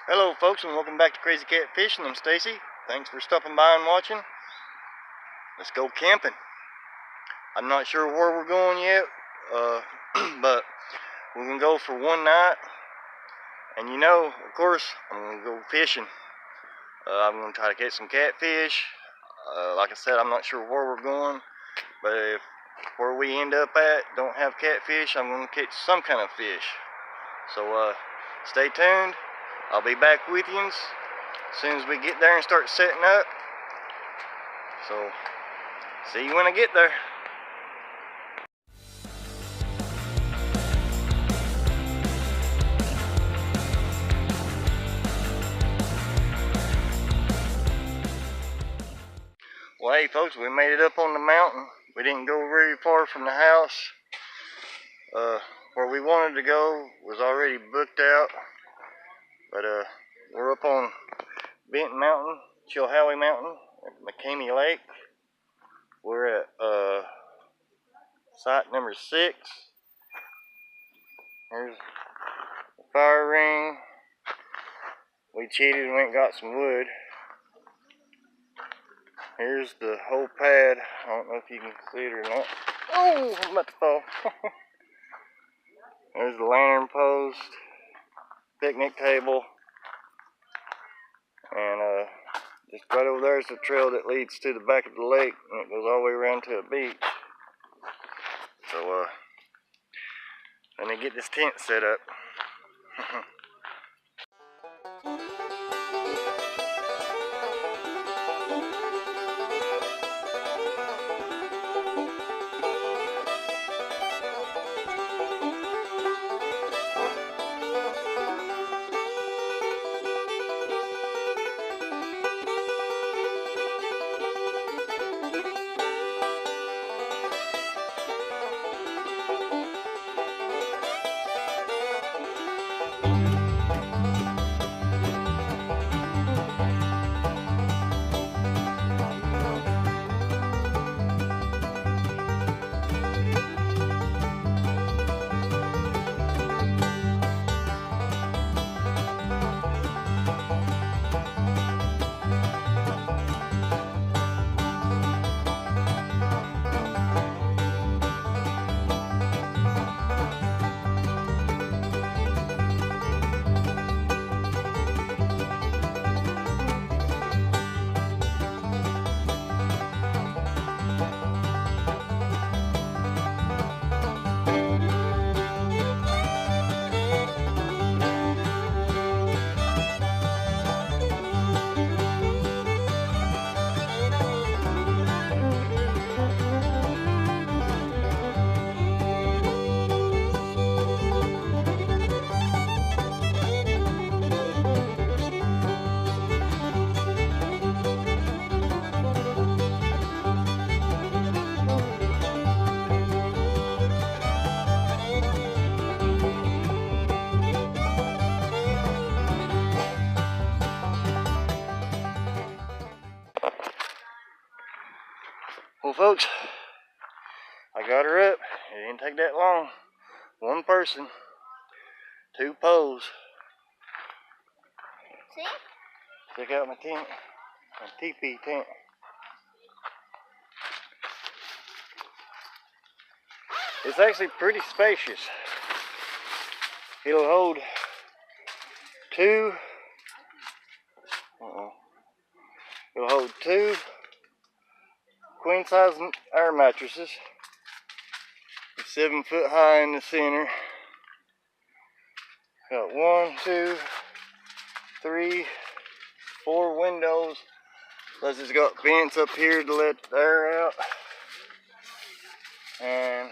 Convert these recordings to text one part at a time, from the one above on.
Hello folks, and welcome back to Crazy Cat Fishing. I'm Stacy. Thanks for stopping by and watching. Let's go camping. I'm not sure where we're going yet, but we're gonna go for one night. And you know, of course, I'm gonna go fishing. I'm gonna try to catch some catfish. Like I said, I'm not sure where we're going, but if where we end up at don't have catfish, I'm gonna catch some kind of fish. So stay tuned. I'll be back with you as soon as we get there and start setting up. So, see you when I get there. Well, hey folks, we made it up on the mountain. We didn't go very far from the house. Where we wanted to go was already booked out. But we're up on Benton Mountain, Chillhawee Mountain, at McCamey Lake. We're at site number 6. There's the fire ring. We cheated and went and got some wood. Here's the whole pad. I don't know if you can see it or not. Oh, I'm about to fall. There's the lantern post, picnic table, and just right over there is the trail that leads to the back of the lake, and it goes all the way around to a beach. So let me get this tent set up. Well folks, I got her up. It didn't take that long. One person, 2 poles. See? Check out my tent, my teepee tent. It's actually pretty spacious. It'll hold 2. It'll hold 2 queen size air mattresses. 7 foot high in the center. Got 1, 2, 3, 4 windows. Plus it's got vents up here to let the air out. And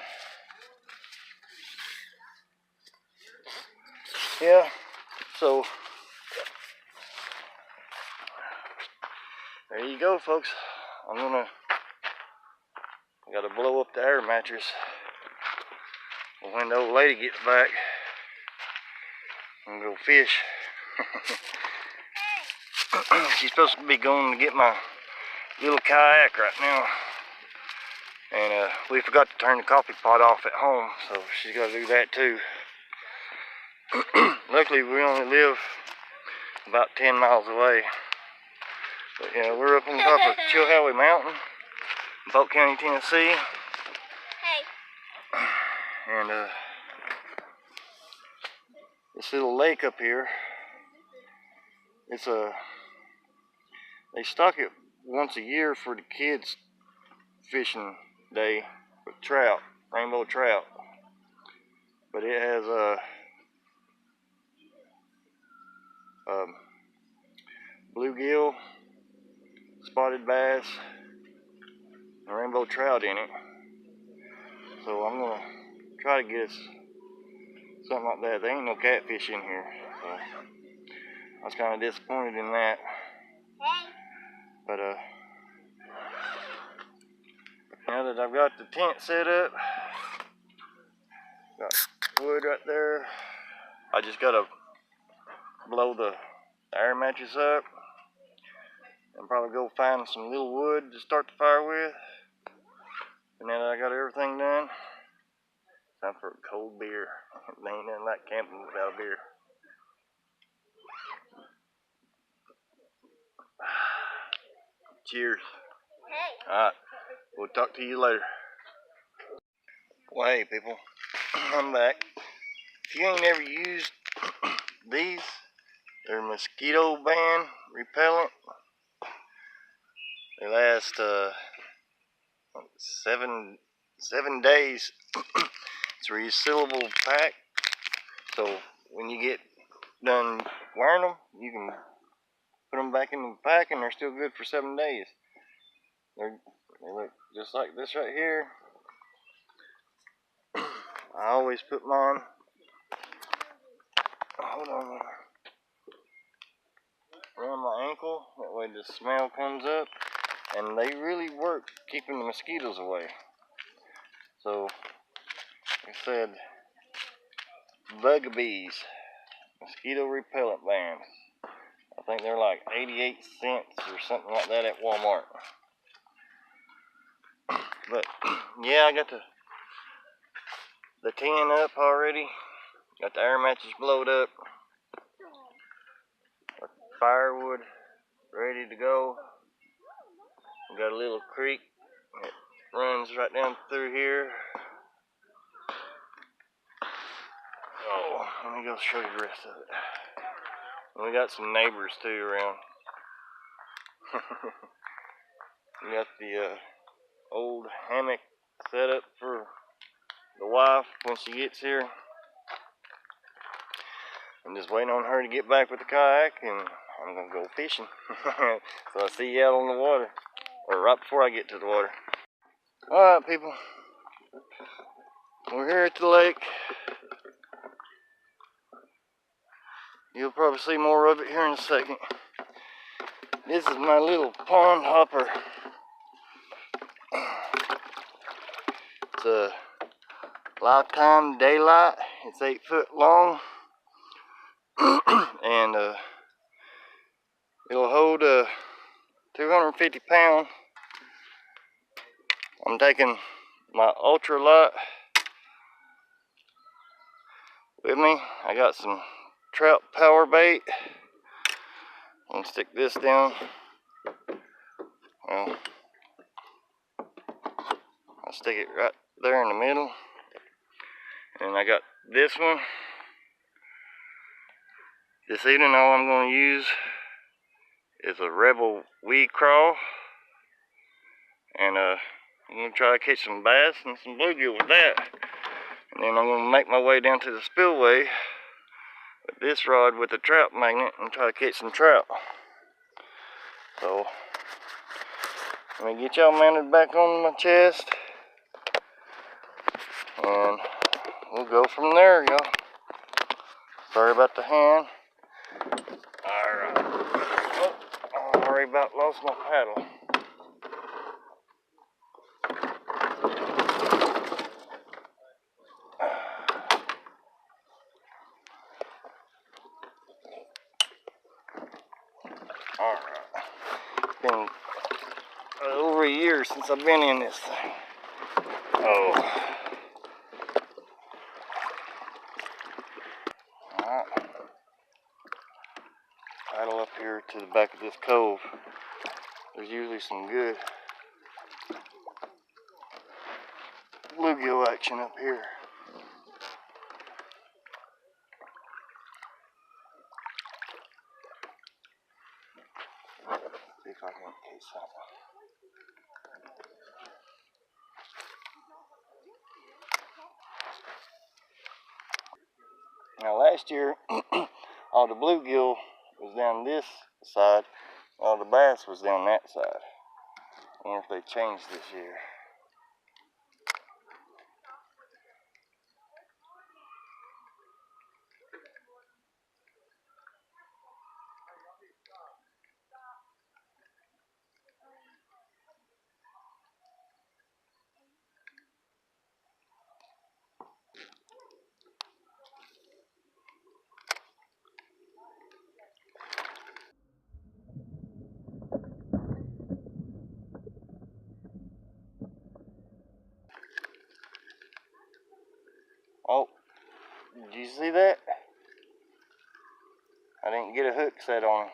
yeah, so there you go folks. I gotta blow up the air mattress when the old lady gets back and go fish. She's supposed to be going to get my little kayak right now, and we forgot to turn the coffee pot off at home, so she's got to do that too. Luckily we only live about 10 miles away. But yeah, we're up on top of Chillhawee Mountain in Polk County, Tennessee. Hey. And this little lake up here, it's they stock it once a year for the kids fishing day with trout, rainbow trout. But it has bluegill, spotted bass, and rainbow trout in it. So I'm gonna try to get us something like that. There ain't no catfish in here, so I was kind of disappointed in that. But now that I've got the tent set up, got wood right there, I just gotta blow the air mattress up and probably go find some little wood to start the fire with. And now that I got everything done, time for a cold beer. There ain't nothing like camping without a beer. Cheers. Hey. Alright, we'll talk to you later. Well, hey people, I'm back. If you ain't ever used these, they're mosquito ban repellent. They last 7 days. It's a resealable pack, so when you get done wearing them, you can put them back in the pack and they're still good for 7 days. They look just like this right here. I always put mine, hold on, around my ankle, that way the smell comes up, and they really work keeping the mosquitoes away. So, like I said, Bugabees, mosquito repellent bands. I think they're like 88 cents or something like that at Walmart. But yeah, I got the tin up already. Got the air mattress blowed up. Firewood ready to go. We got a little creek that runs right down through here. Oh, let me go show you the rest of it. And we got some neighbors too around. We got the old hammock set up for the wife when she gets here. I'm just waiting on her to get back with the kayak, and I'm gonna go fishing. So I'll see you out on the water, or right before I get to the water. Alright people, we're here at the lake. You'll probably see more of it here in a second. This is my little pond hopper. It's a lifetime daylight. It's 8 foot long. And it'll hold 250 pounds. I'm taking my ultralight with me. I got some trout power bait. I'm gonna stick this down. Well, I'll stick it right there in the middle. And I got this one. This evening all I'm gonna use is a Rebel weed crawl. And I'm gonna try to catch some bass and some bluegill with that. And then I'm gonna make my way down to the spillway with this rod with a trout magnet and try to catch some trout. So let me get y'all mounted back on my chest, and we'll go from there, y'all. Sorry about the hand. Alright. Oh, I already about lost my paddle. Alright. It's been over a year since I've been in this thing. Oh. Alright. paddle up here to the back of this cove. There's usually some good bluegill action up here. See if I can catch something. Now last year, all the bluegill was down this side, all the bass was down that side. I wonder if they changed this year. Oh, did you see that? I didn't get a hook set on him.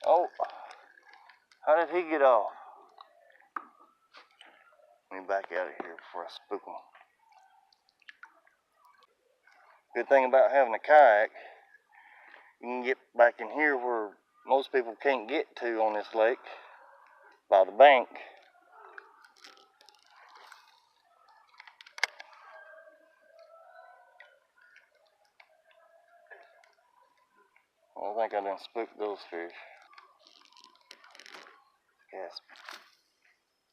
Oh, how did he get off? Let me back out of here before I spook him. Good thing about having a kayak, you can get back in here where most people can't get to on this lake, by the bank. Well, I think I done spooked those fish. Yes,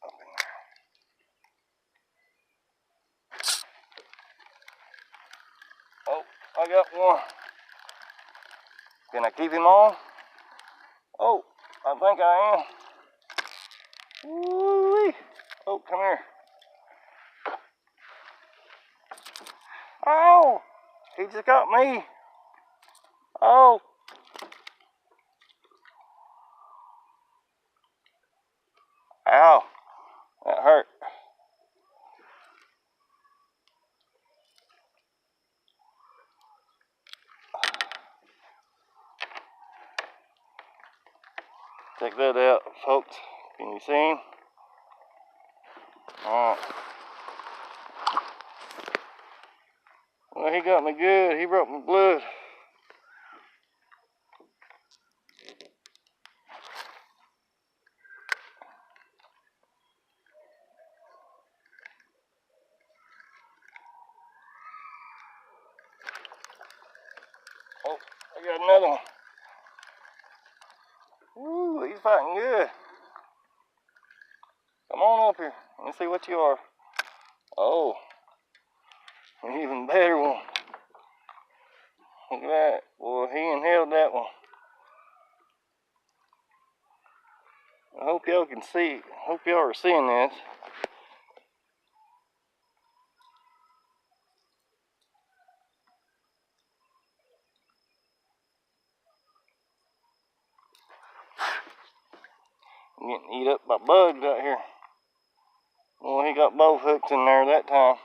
up in there. Oh, I got one. Can I keep him on? Oh, I think I am. Woo-wee. Oh, come here. Oh, he just got me. Oh. Ow, that hurt. Check that out, folks. Can you see him? Alright. Well, he got me good. He brought me blood. Oh, I got another one. Woo, he's fighting good. Come on up here. Let me see what you are. Oh, an even better one. Look at that. Boy, he inhaled that one. I hope y'all can see. I hope y'all are seeing this. I'm getting eat up by bugs out here. Well, he got both hooks in there that time.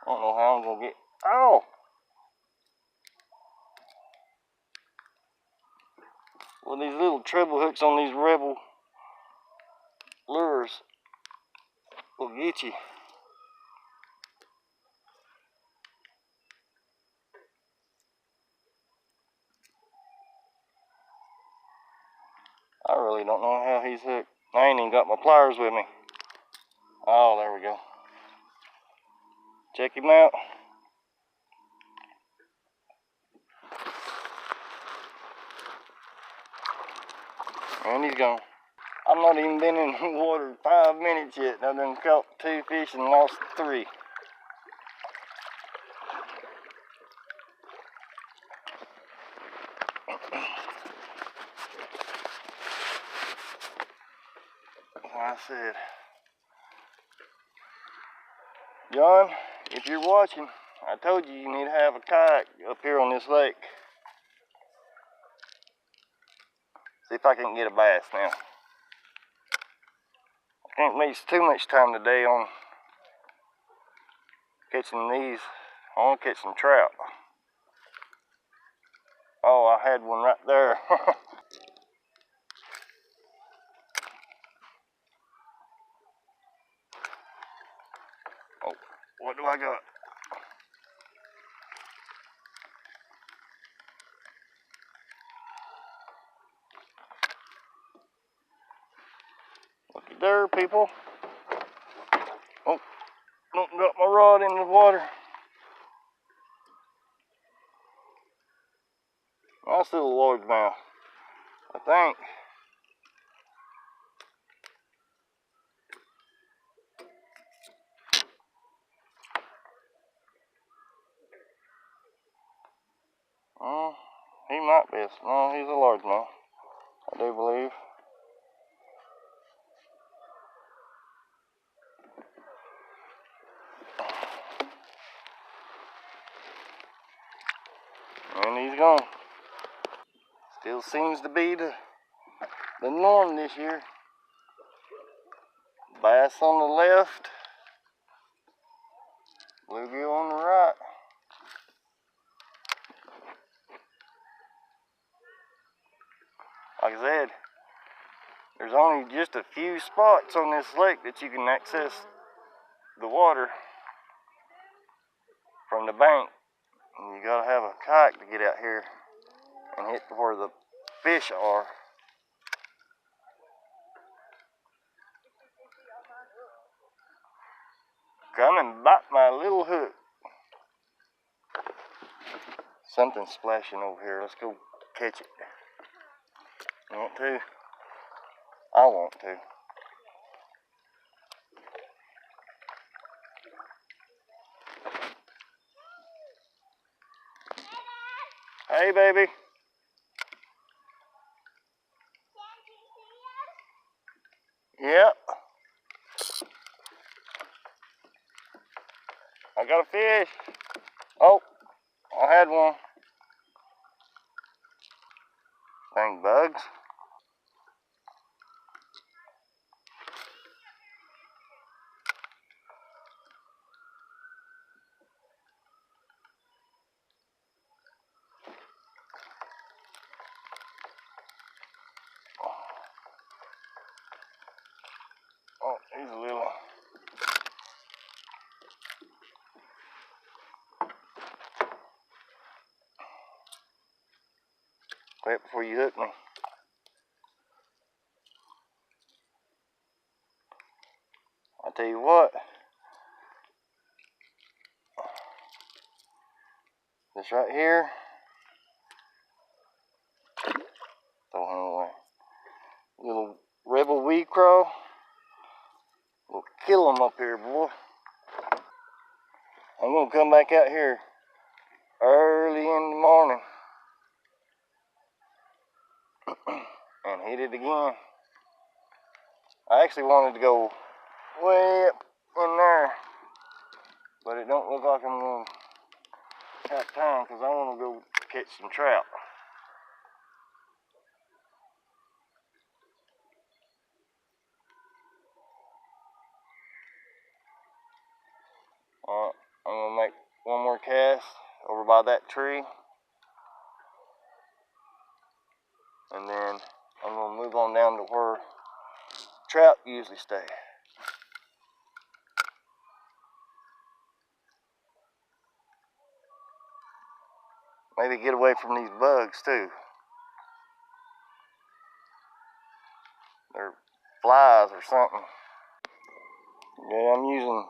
I don't know how I'm gonna get. Oh! Well, these little treble hooks on these Rebel lures will get you. I really don't know how he's hooked. I ain't even got my pliers with me. Oh, there we go. Check him out. And he's gone. I've not even been in the water 5 minutes yet. I've done caught 2 fish and lost 3. Like I said, John, if you're watching, I told you you need to have a kayak up here on this lake. See if I can get a bass now. I can't waste too much time today on catching these. I want to catch some trout. Oh, I had one right there. Oh, what do I got? Looky there, people. Oh, don't got my rod in the water. Nice little largemouth, I think. He might be. No, he's a largemouth, I do believe. And he's gone. Still seems to be the norm this year. Bass on the left, bluegill on the right. Like I said, there's only just a few spots on this lake that you can access the water from the bank. And you gotta have a kayak to get out here and hit where the fish are. Come and bite my little hook. Something's splashing over here. Let's go catch it. You want to? I want to. Hey, baby. Yep. I got a fish. Oh, I had one. Dang bugs. Oh, he's a little. Wait before you hook me. I tell you what. This right here. Throw him away. Little rebel weed craw. We'll kill him up here, boy. I'm gonna come back out here early in the morning and hit it again. I actually wanted to go way up in there, but it don't look like I'm gonna have time because I want to go catch some trout. Alright, I'm gonna make one more cast over by that tree, and then I'm gonna move on down to where trout usually stay. Maybe get away from these bugs too. They're flies or something. Yeah, I'm using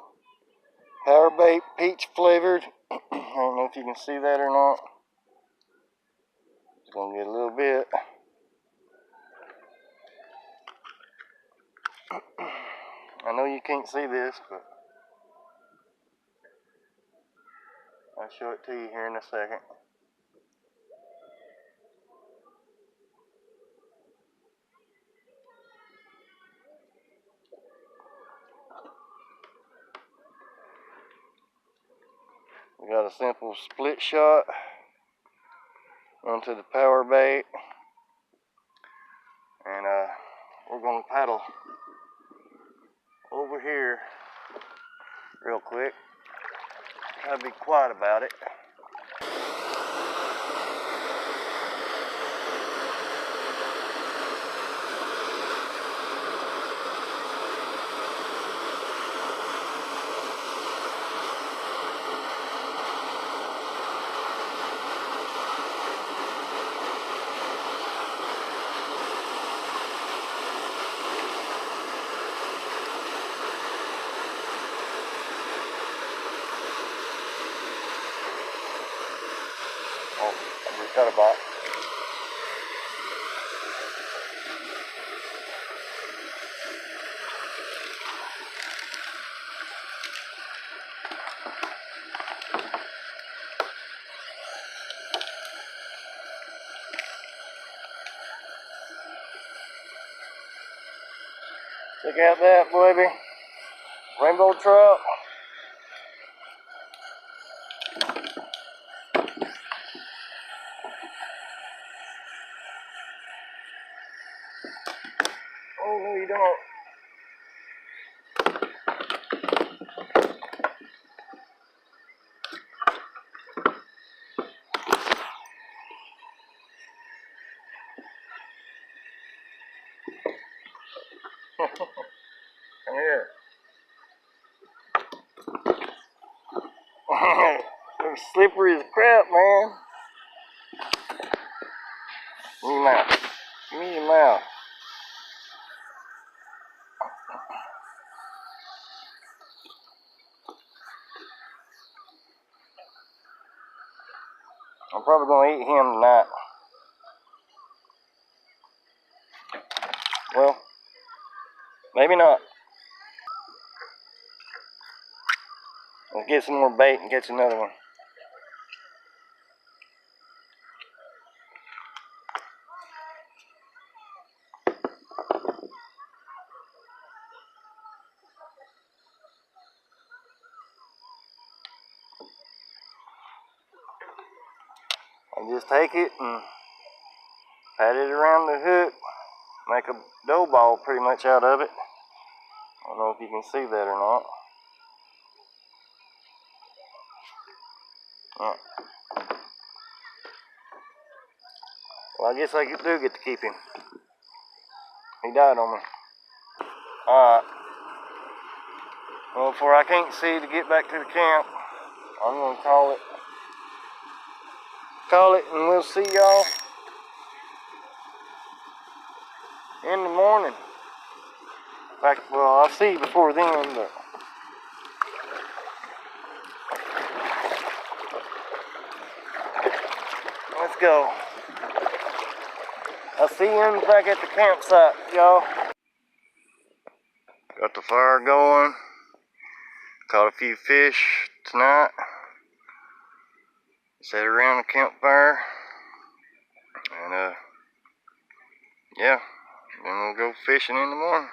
power bait, peach flavored. I don't know if you can see that or not. It's gonna get a little bit. I know you can't see this, but I'll show it to you here in a second. We Got a simple split shot onto the power bait, and we're gonna paddle over here real quick. Try to be quiet about it. Oh, I just got a bite. Check out that, baby. Rainbow trout. Oh, no, you don't. Come here. They're slippery as crap, man. Give me your mouth. Give me your mouth. I'm probably gonna eat him tonight. Well, maybe not. Let's get some more bait and catch another one. I just take it and pat it around the hook, make a dough ball pretty much out of it. I don't know if you can see that or not. Well, I guess I do get to keep him. He died on me. Alright. Well, before I can't see to get back to the camp, I'm going to call it. And we'll see y'all in the morning. In fact, well, I'll see you before then, but let's go. I'll see you back at the campsite, y'all. Got the fire going. Caught a few fish tonight. Sat around the campfire. And yeah, then we'll go fishing in the morning.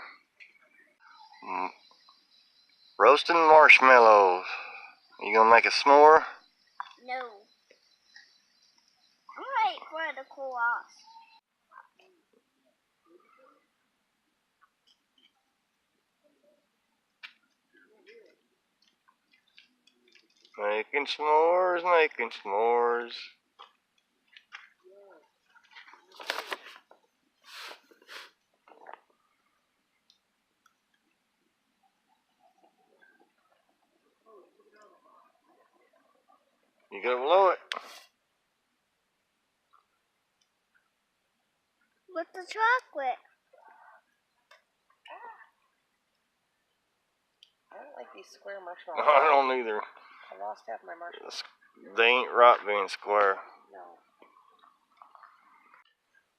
Roasting marshmallows. You gonna make a s'more? No. I'm waiting for it to cool off. Making s'mores, making s'mores. You gotta blow it. With the chocolate. I don't like these square marshmallows. No, I don't either. I lost half my marshmallows. They ain't right being square. No.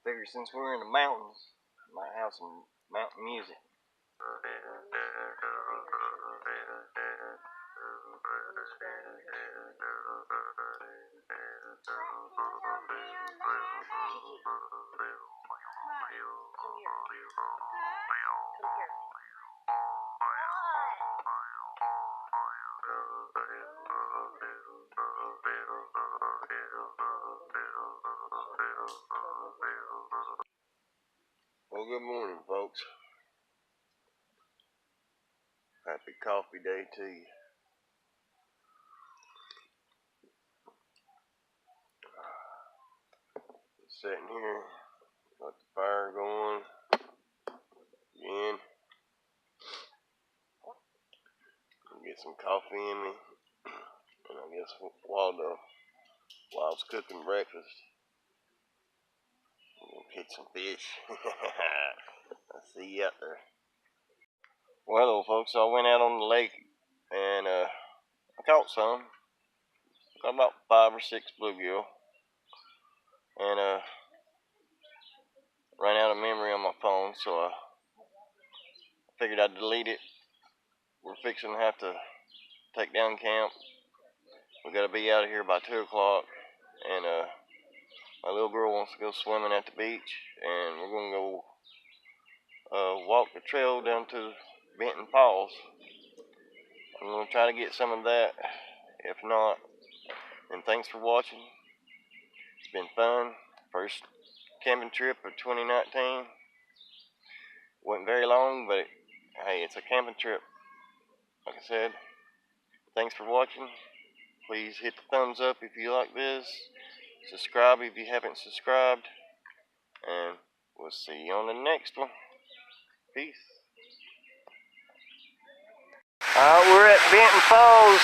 Figure since we're in the mountains, might have some mountain music. Well, good morning, folks. Happy coffee day to you. Just sitting here, got the fire going again. Get some coffee in me, and I guess while I was cooking breakfast, I'm gonna catch some fish. I'll see you out there. Well, folks, I went out on the lake and I caught some. Got about 5 or 6 bluegill, and ran out of memory on my phone, so I figured I'd delete it. We're fixing to have to take down camp. We gotta be out of here by 2 o'clock, and my little girl wants to go swimming at the beach, and we're gonna go walk the trail down to Benton Falls. I'm gonna try to get some of that. If not, then thanks for watching. It's been fun. First camping trip of 2019. Wasn't very long, but hey, it's a camping trip. Like I said, thanks for watching. Please hit the thumbs up if you like this. Subscribe if you haven't subscribed. And we'll see you on the next one. Peace. Alright, we're at Benton Falls.